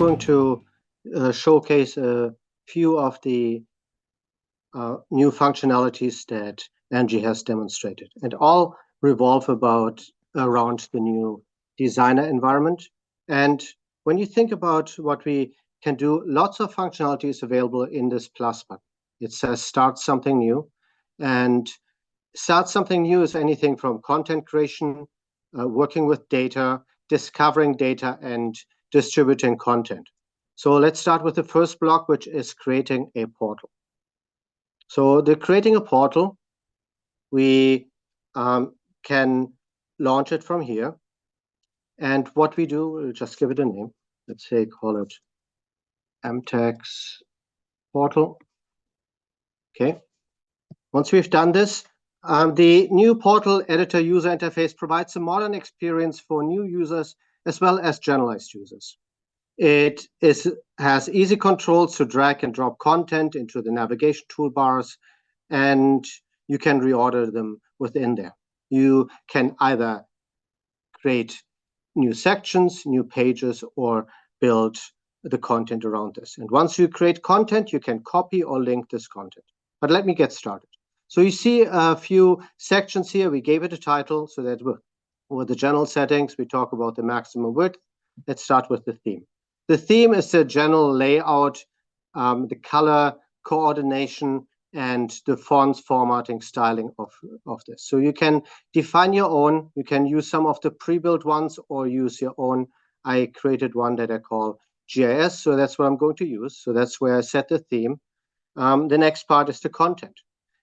going to showcase a few of the new functionalities that Angie has demonstrated, and all revolve around the new designer environment. And when you think about what we can do, lots of functionality is available in this plus button. It says start something new, and start something new is anything from content creation, working with data, discovering data, and distributing content. So let's start with the first block, which is creating a portal. So creating a portal, we can launch it from here. And what we do, we'll just give it a name. Let's say call it Amtex portal. Okay. Once we've done this, the new portal editor user interface provides a modern experience for new users as well as generalized users. It has easy controls to drag and drop content into the navigation toolbars, and you can reorder them within there. You can either create new sections, new pages, or build the content around this. And once you create content, you can copy or link this content. But let me get started. So you see a few sections here. We gave it a title so that with the general settings, we talk about the maximum width. Let's start with the theme. The theme is the general layout, the color coordination, and the fonts, formatting, styling of this. So you can define your own. You can use some of the pre-built ones or use your own. I created one that I call GIS, so that's what I'm going to use. So that's where I set the theme. The next part is the content.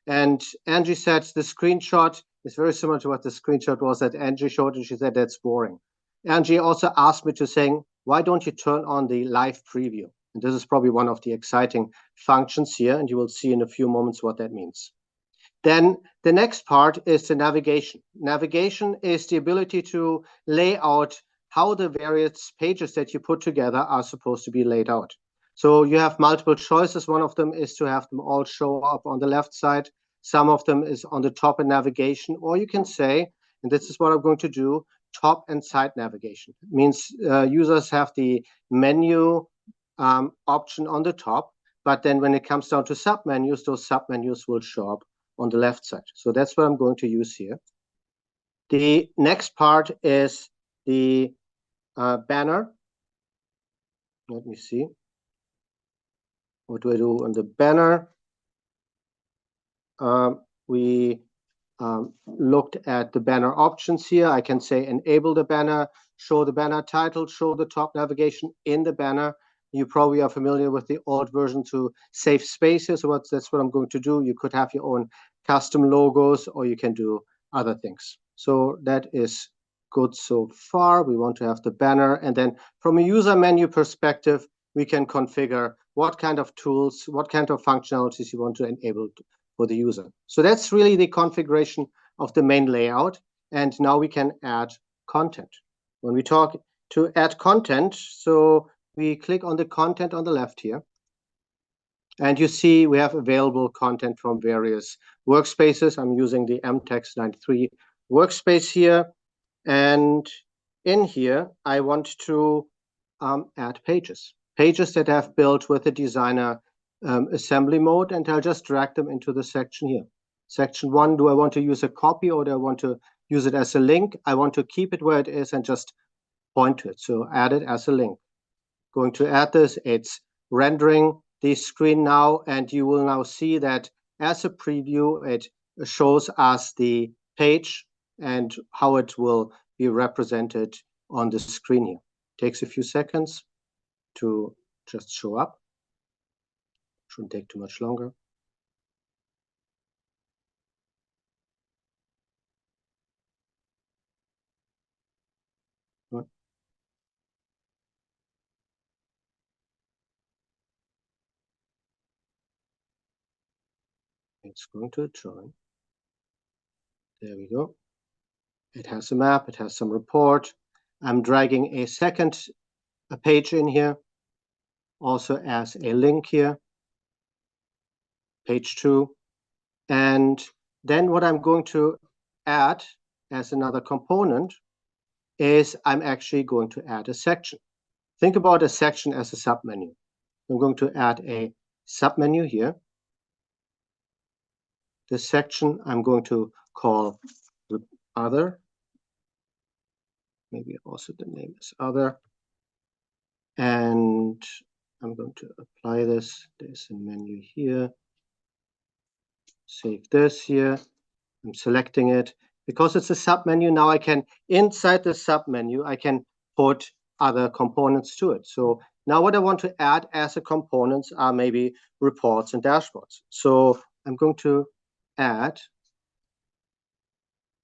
And Angie said the screenshot is very similar to what the screenshot was that Angie showed, and she said that's boring. Angie also asked me to say, why don't you turn on the live preview? And this is probably one of the exciting functions here, and you will see in a few moments what that means. Then the next part is the navigation. Navigation is the ability to lay out how the various pages that you put together are supposed to be laid out. So you have multiple choices. One of them is to have them all show up on the left side. Some of them is on the top in navigation, or you can say, and this is what I'm going to do, top and side navigation. It means users have the menu option on the top, but then when it comes down to submenus, those submenus will show up on the left side. So that's what I'm going to use here. The next part is the banner. Let me see. What do I do on the banner? We looked at the banner options here. I can say enable the banner, show the banner title, show the top navigation in the banner. You probably are familiar with the old version to save spaces. So that's what I'm going to do. You could have your own custom logos, or you can do other things. So that is good so far. We want to have the banner. And then from a user menu perspective, we can configure what kind of tools, what kind of functionalities you want to enable for the user. So that's really the configuration of the main layout. And now we can add content. When we talk to add content, so we click on the content on the left here. And you see we have available content from various workspaces. I'm using the Amtex 93 workspace here. And in here, I want to add pages. Pages that I've built with the designer assembly mode, and I'll just drag them into the section here. Section 1, do I want to use a copy or do I want to use it as a link? I want to keep it where it is and just point to it. So add it as a link. Going to add this, it's rendering the screen now, and you will now see that as a preview, it shows us the page and how it will be represented on the screen here. Takes a few seconds to just show up. Shouldn't take too much longer. It's going to join. There we go. It has a map, it has some report. I'm dragging a second page in here, also as a link here, page 2. And then what I'm going to add as another component is I'm actually going to add a section. think about a section as a submenu. I'm going to add a submenu here. This section I'm going to call other. Maybe also the name is other. And I'm going to apply this. There's a menu here. Save this here. I'm selecting it. Because it's a submenu, now I can, inside the submenu, I can put other components to it. So now what I want to add as a components are maybe reports and dashboards. So I'm going to add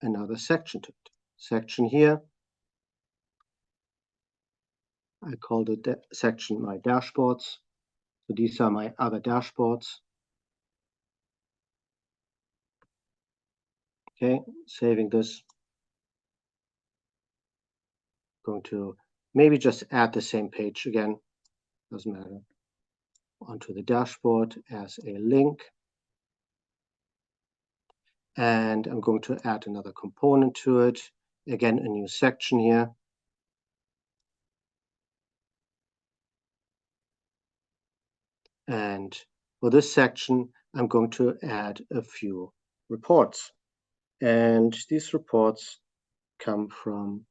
another section to it. Section here. I call the section my dashboards. So these are my other dashboards. Okay, saving this. Going to maybe just add the same page again. Doesn't matter. Onto the dashboard as a link. And I'm going to add another component to it. Again, a new section here. And for this section, I'm going to add a few reports. And these reports come from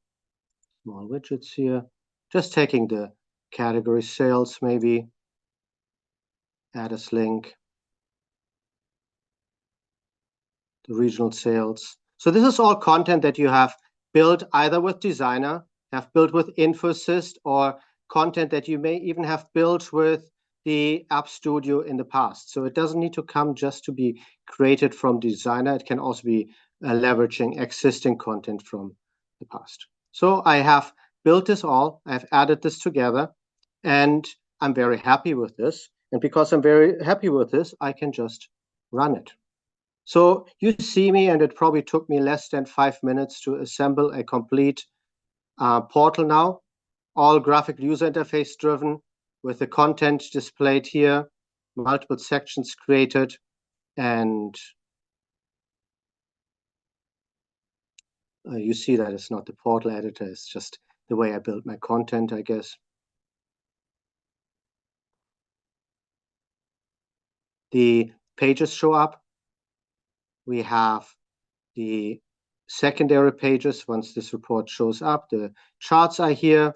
small widgets here. Just taking the category sales, maybe. Add as link. The regional sales. So this is all content that you have built either with Designer, have built with Infosys, or content that you may even have built with the App Studio in the past. So it doesn't need to come just to be created from Designer. It can also be leveraging existing content from the past. So I have built this all. I've added this together, and I'm very happy with this. And because I'm very happy with this, I can just run it. So you see me, and it probably took me less than 5 minutes to assemble a complete portal now, all graphic user interface driven, with the content displayed here, multiple sections created, and you see that it's not the portal editor, it's just the way I built my content, I guess. The pages show up. We have the secondary pages. Once this report shows up, the charts are here.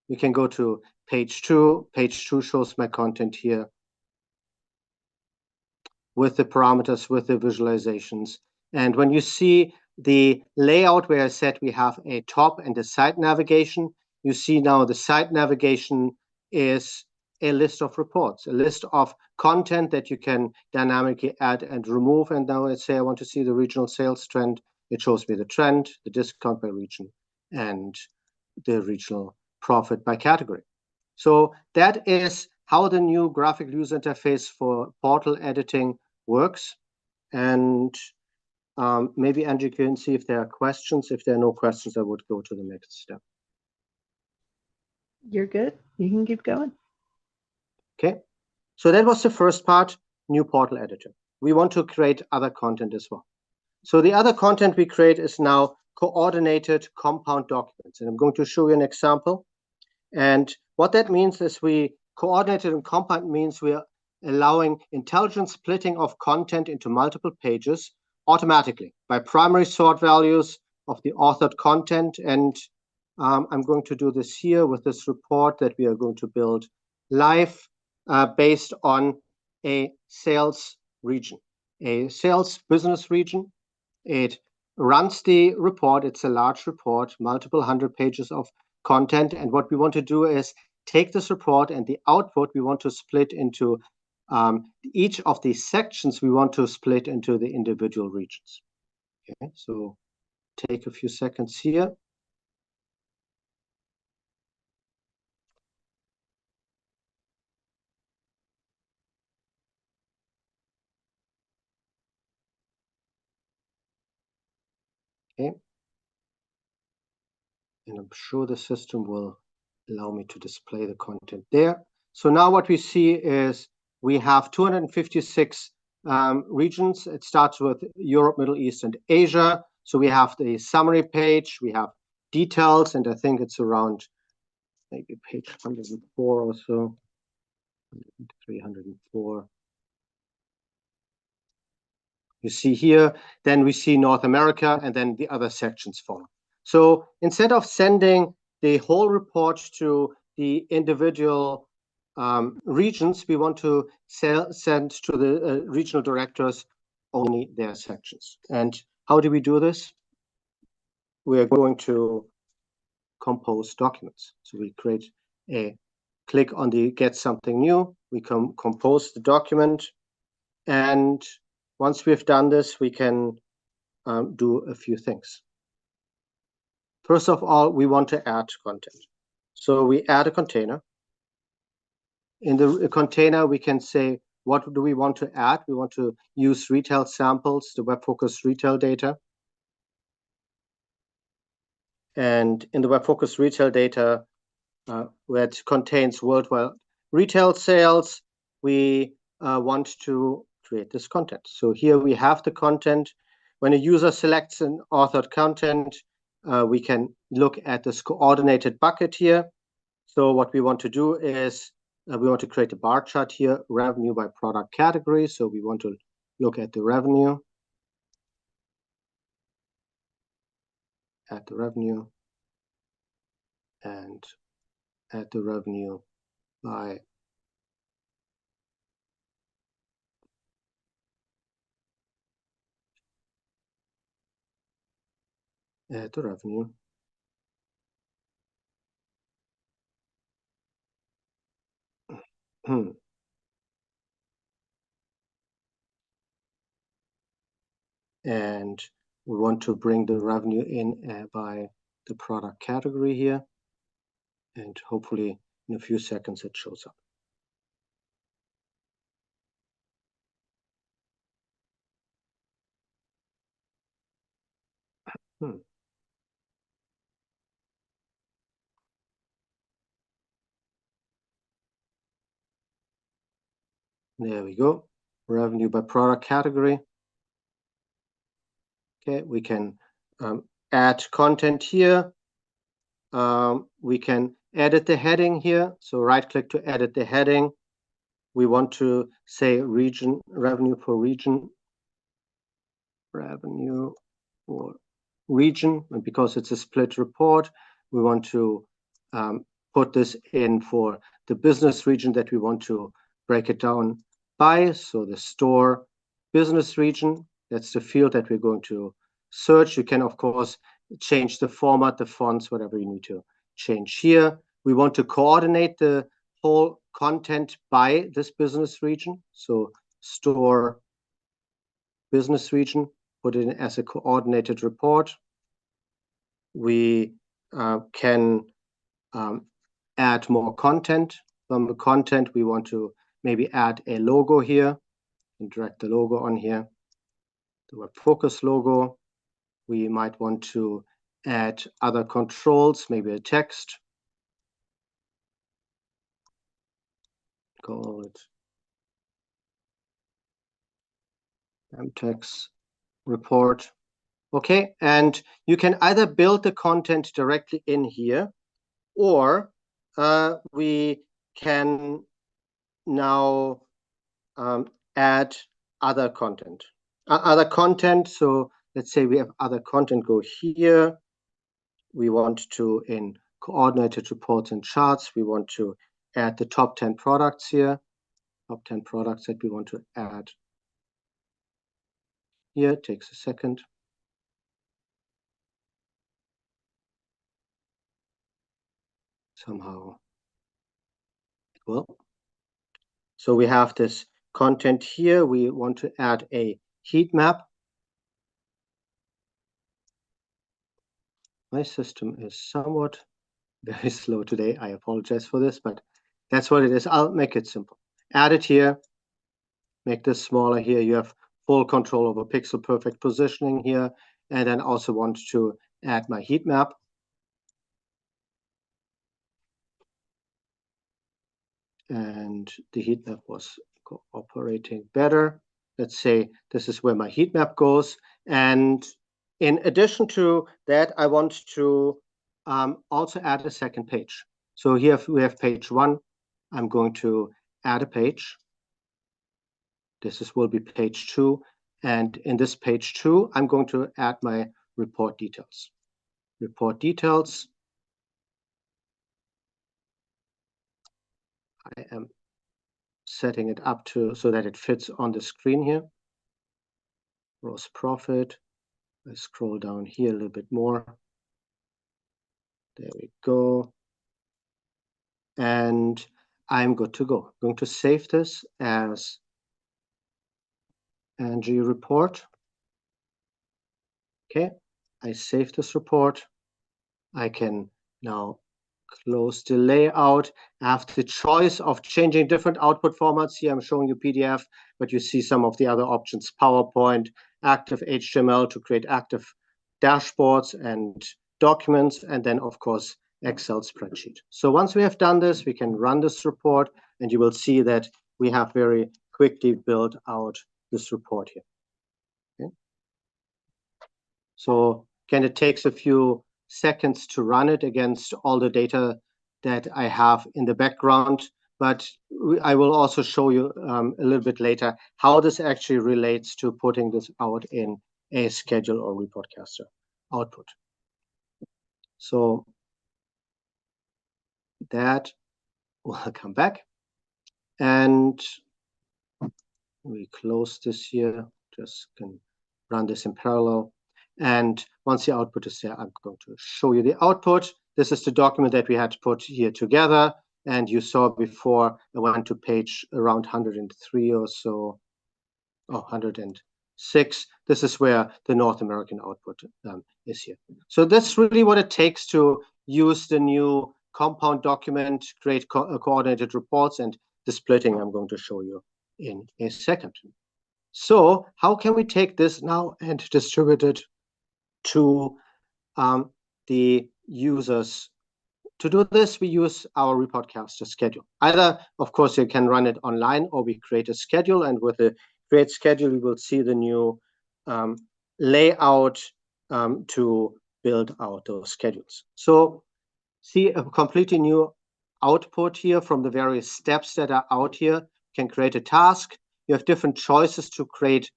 We can go to page 2. Page 2 shows my content here with the parameters, with the visualizations. And when you see the layout where I said we have a top and a side navigation, you see now the side navigation is a list of reports, a list of content that you can dynamically add and remove. And now let's say I want to see the regional sales trend. It shows me the trend, the discount by region, and the regional profit by category. So that is how the new graphic user interface for portal editing works. And maybe Angie can see if there are questions. If there are no questions, I would go to the next step. You're good. You can keep going. Okay. So that was the first part, new portal editor. We want to create other content as well. So the other content we create is now coordinated compound documents. And I'm going to show you an example. And what that means is we coordinated and compound means we are allowing intelligent splitting of content into multiple pages automatically by primary sort values of the authored content. And I'm going to do this here with this report that we are going to build live based on a sales region, a sales business region. It runs the report. It's a large report, multiple 100 pages of content. And what we want to do is take this report and the output we want to split into each of these sections we want to split into the individual regions. Okay, so take a few seconds here. Okay. And I'm sure the system will allow me to display the content there. So now what we see is we have 256 regions. It starts with Europe, Middle East, and Asia. So we have the summary page, we have details, and I think it's around maybe page 104 or so, 304. You see here, then we see North America, and then the other sections follow. So instead of sending the whole report to the individual regions, we want to send to the regional directors only their sections. And how do we do this? We are going to compose documents. So we click on the get something new, we compose the document, and once we've done this, we can do a few things. First of all, we want to add content. So we add a container. In the container, we can say, what do we want to add? We want to use retail samples, the WebFOCUS retail data. And in the WebFOCUS retail data, where it contains worldwide retail sales, we want to create this content. So here we have the content. When a user selects an authored content, we can look at this coordinated bucket here. So what we want to do is we want to create a bar chart here, revenue by product category. So we want to look at the revenue, and add the revenue by the revenue. And we want to bring the revenue in by the product category here. And hopefully in a few seconds it shows up. There we go. Revenue by product category. Okay, we can add content here. We can edit the heading here. So right-click to edit the heading. We want to say region, revenue for region. Revenue for region, and because it's a split report, we want to put this in for the business region that we want to break it down by. So the store business region, that's the field that we're going to search. You can, of course, change the format, the fonts, whatever you need to change here. We want to coordinate the whole content by this business region. So store business region, put it in as a coordinated report. We can add more content. From the content, we want to maybe add a logo here and drag the logo on here, the WebFOCUS logo. We might want to add other controls, maybe a text. Call it Amtex report. Okay, and you can either build the content directly in here, or we can now add other content. So let's say we have other content go here. We want to, in coordinated reports and charts, we want to add the top 10 products here, top 10 products that we want to add here. It takes a second. Somehow it will. So we have this content here. We want to add a heat map. My system is somewhat very slow today. I apologize for this, but that's what it is. I'll make it simple. Add it here. Make this smaller here. You have full control over pixel perfect positioning here. And then also want to add my heat map. And the heat map was cooperating better. Let's say this is where my heat map goes. And in addition to that, I want to also add a second page. So here we have page 1. I'm going to add a page. This will be page 2. And in this page 2, I'm going to add my report details. Report details. I am setting it up so that it fits on the screen here. Gross profit. I scroll down here a little bit more. There we go. And I'm good to go. I'm going to save this as Angie report. Okay, I save this report. I can now close the layout. I have the choice of changing different output formats. Here I'm showing you PDF, but you see some of the other options: PowerPoint, active HTML to create active dashboards and documents, and then of course Excel spreadsheet. So once we have done this, we can run this report, and you will see that we have very quickly built out this report here. Okay. So again, it takes a few seconds to run it against all the data that I have in the background, but I will also show you a little bit later how this actually relates to putting this out in a schedule or reportcaster output. So that will come back, and we close this here. Just can run this in parallel. And once the output is there, I'm going to show you the output. This is the document that we had put here together. And you saw before, I went to page around 103 or so, 106. This is where the North American output is here. So that's really what it takes to use the new compound document, create coordinated reports, and the splitting I'm going to show you in a second. So how can we take this now and distribute it to the users? To do this, we use our reportcaster schedule. Either, of course, you can run it online, or we create a schedule, and with the create schedule, you will see the new layout to build out those schedules. So see a completely new output here from the various steps that are out here. You can create a task. You have different choices to create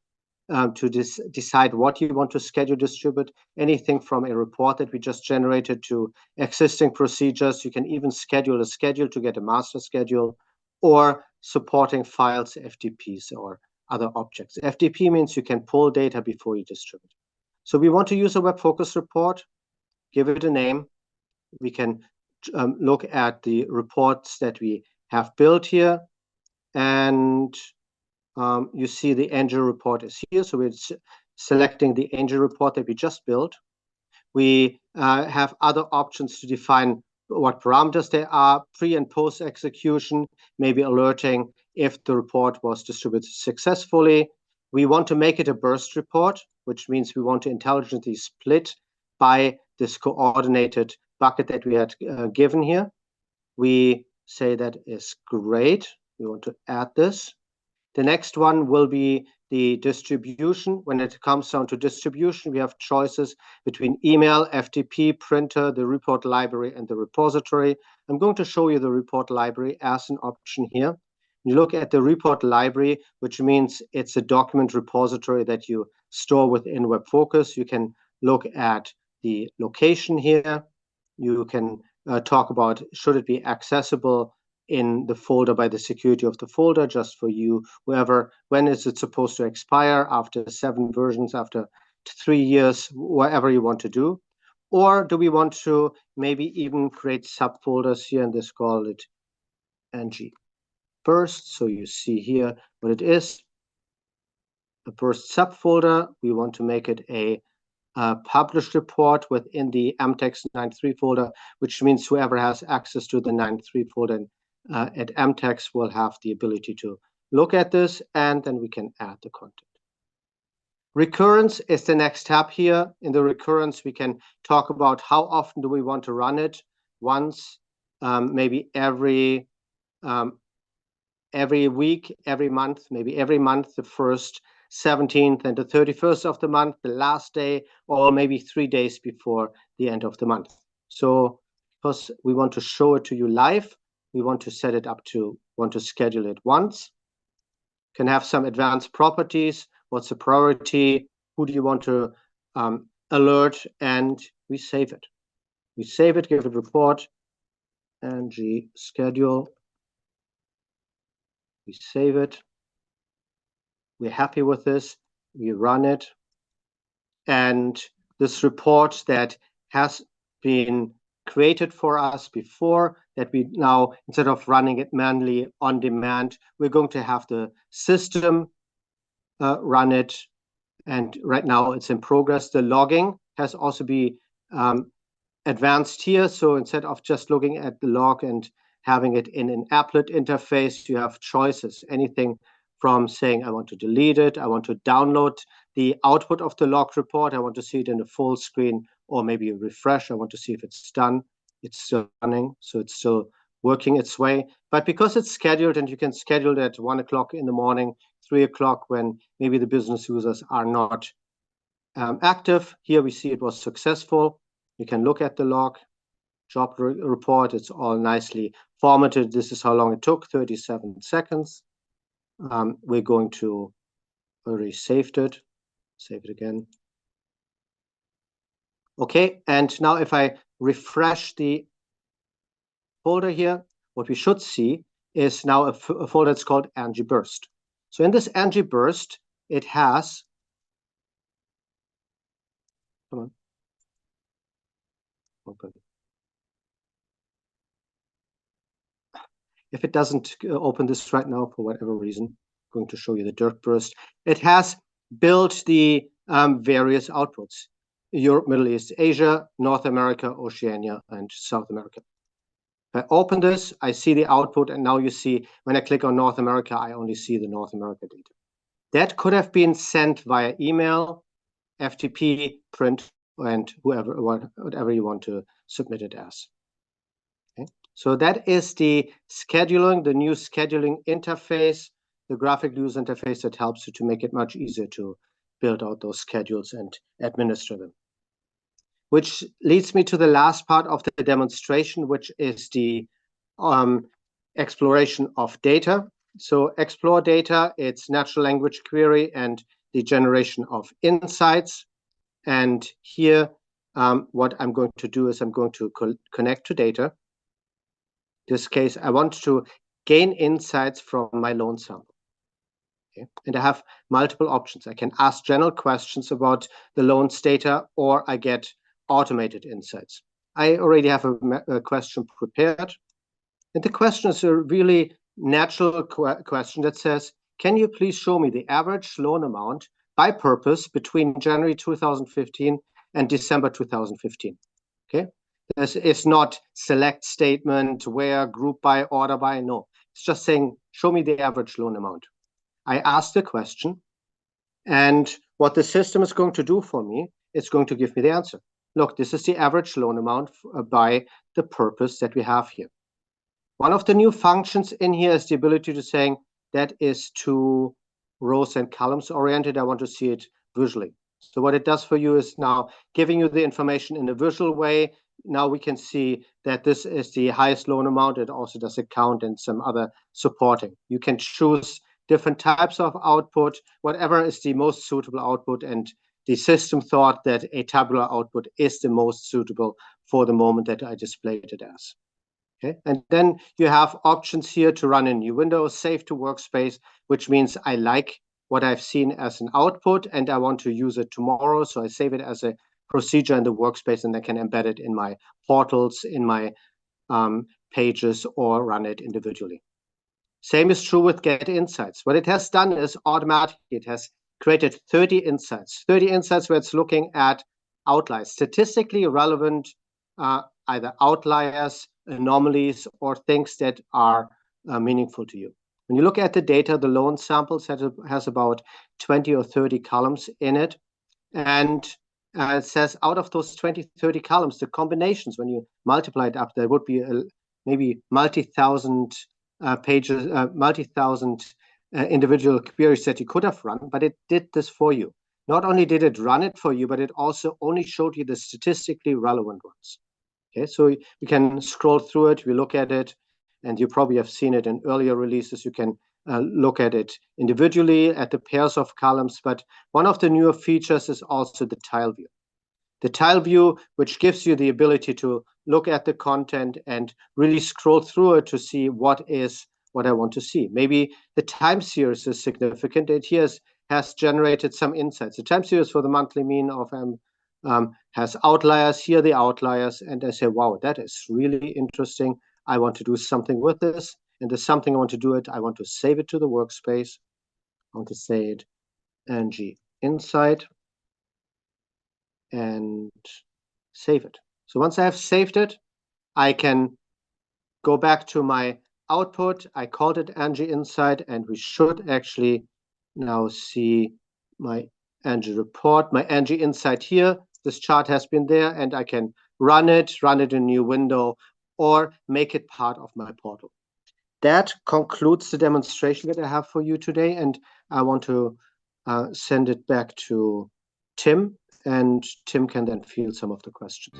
to decide what you want to schedule, distribute, anything from a report that we just generated to existing procedures. You can even schedule a schedule to get a master schedule, or supporting files, FTPs, or other objects. FTP means you can pull data before you distribute. So we want to use a WebFOCUS report, give it a name. We can look at the reports that we have built here, and you see the Angel report is here. So we're selecting the Angel report that we just built. We have other options to define what parameters they are, pre and post execution, maybe alerting if the report was distributed successfully. We want to make it a burst report, which means we want to intelligently split by this coordinated bucket that we had given here. We say that is great. We want to add this. The next one will be the distribution. When it comes down to distribution, we have choices between email, FTP, printer, the report library, and the repository. I'm going to show you the report library as an option here. You look at the report library, which means it's a document repository that you store within WebFOCUS. You can look at the location here. You can talk about, should it be accessible in the folder by the security of the folder, just for you, whoever. When is it supposed to expire? After 7 versions, after 3 years, whatever you want to do. Or do we want to maybe even create subfolders here, and this call it ng burst. So you see here what it is, a burst subfolder. We want to make it a published report within the Amtex 9.3 folder, which means whoever has access to the 9.3 folder at Amtex will have the ability to look at this, and then we can add the content. Recurrence is the next tab here. In the recurrence, we can talk about how often do we want to run it. Once, maybe every week, every month, maybe every month, the first 17th and the 31st of the month, the last day, or maybe 3 days before the end of the month. So because we want to show it to you live. We want to set it up to, want to schedule it once. Can have some advanced properties. What's the priority? Who do you want to alert? And we save it. We save it, give it report, ng schedule. We save it. We're happy with this. We run it. And this report that has been created for us before, that we now, instead of running it manually on demand, we're going to have the system run it. And right now it's in progress. The logging has also been advanced here. So instead of just looking at the log and having it in an applet interface, you have choices, anything from saying, I want to delete it, I want to download the output of the log report, I want to see it in a full screen, or maybe a refresh, I want to see if it's done. It's still running, so it's still working its way. But because it's scheduled, and you can schedule it at 1 o'clock in the morning, 3 o'clock when maybe the business users are not active. Here we see it was successful. You can look at the log, job report. It's all nicely formatted. This is how long it took, 37 seconds. We're going to already saved it. Save it again. Okay, and now if I refresh the folder here, what we should see is now a folder that's called ng burst. So in this ng burst, it has, come on, open. If it doesn't open this right now for whatever reason, I'm going to show you the dirt burst. It has built the various outputs: Europe, Middle East, Asia, North America, Oceania, and South America. If I open this, I see the output, and now you see when I click on North America, I only see the North America data. That could have been sent via email, FTP, print, and whatever you want to submit it as. Okay. So that is the scheduling, the new scheduling interface, the graphic user interface that helps you to make it much easier to build out those schedules and administer them. Which leads me to the last part of the demonstration, which is the exploration of data. So explore data, it's natural language query and the generation of insights. And here, what I'm going to do is I'm going to connect to data. In this case, I want to gain insights from my loan sample. Okay. And I have multiple options. I can ask general questions about the loans data, or I get automated insights. I already have a question prepared. And the question is a really natural question that says, can you please show me the average loan amount by purpose between January 2015 and December 2015? Okay. This is not select statement, where, group by, order by, no. It's just saying, show me the average loan amount. I ask the question, and what the system is going to do for me, it's going to give me the answer. Look, this is the average loan amount by the purpose that we have here. One of the new functions in here is the ability to saying that is to rows and columns oriented. I want to see it visually. So what it does for you is now giving you the information in a visual way. Now we can see that this is the highest loan amount. It also does a count and some other supporting. You can choose different types of output, whatever is the most suitable output, and the system thought that a tabular output is the most suitable for the moment that I displayed it as. Okay, and then you have options here to run a new window, save to workspace, which means I like what I've seen as an output and I want to use it tomorrow. So I save it as a procedure in the workspace, and I can embed it in my portals, in my pages, or run it individually. Same is true with Get Insights. What it has done is automatically it has created 30 insights where it's looking at outliers, statistically relevant, either outliers, anomalies, or things that are meaningful to you. When you look at the data, the loan sample set has about 20 or 30 columns in it. And it says out of those 20, 30 columns, the combinations, when you multiply it up, there would be maybe multi-thousand pages, multi-thousand individual queries that you could have run, but it did this for you. Not only did it run it for you, but it also only showed you the statistically relevant ones. Okay, so we can scroll through it, we look at it, and you probably have seen it in earlier releases. You can look at it individually at the pairs of columns, but one of the newer features is also the tile view. The tile view, which gives you the ability to look at the content and really scroll through it to see what I want to see. Maybe the time series is significant. It here has generated some insights. The time series for the monthly mean of has outliers. Here are the outliers, and I say, wow, that is really interesting. I want to do something with this, and there's something I want to do it. I want to save it to the workspace. I want to say it ng insight and save it. So once I have saved it, I can go back to my output. I called it ng insight, and we should actually now see my ng report, my ng insight here. This chart has been there, and I can run it in a new window, or make it part of my portal. That concludes the demonstration that I have for you today, and I want to send it back to Tim, and Tim can then field some of the questions.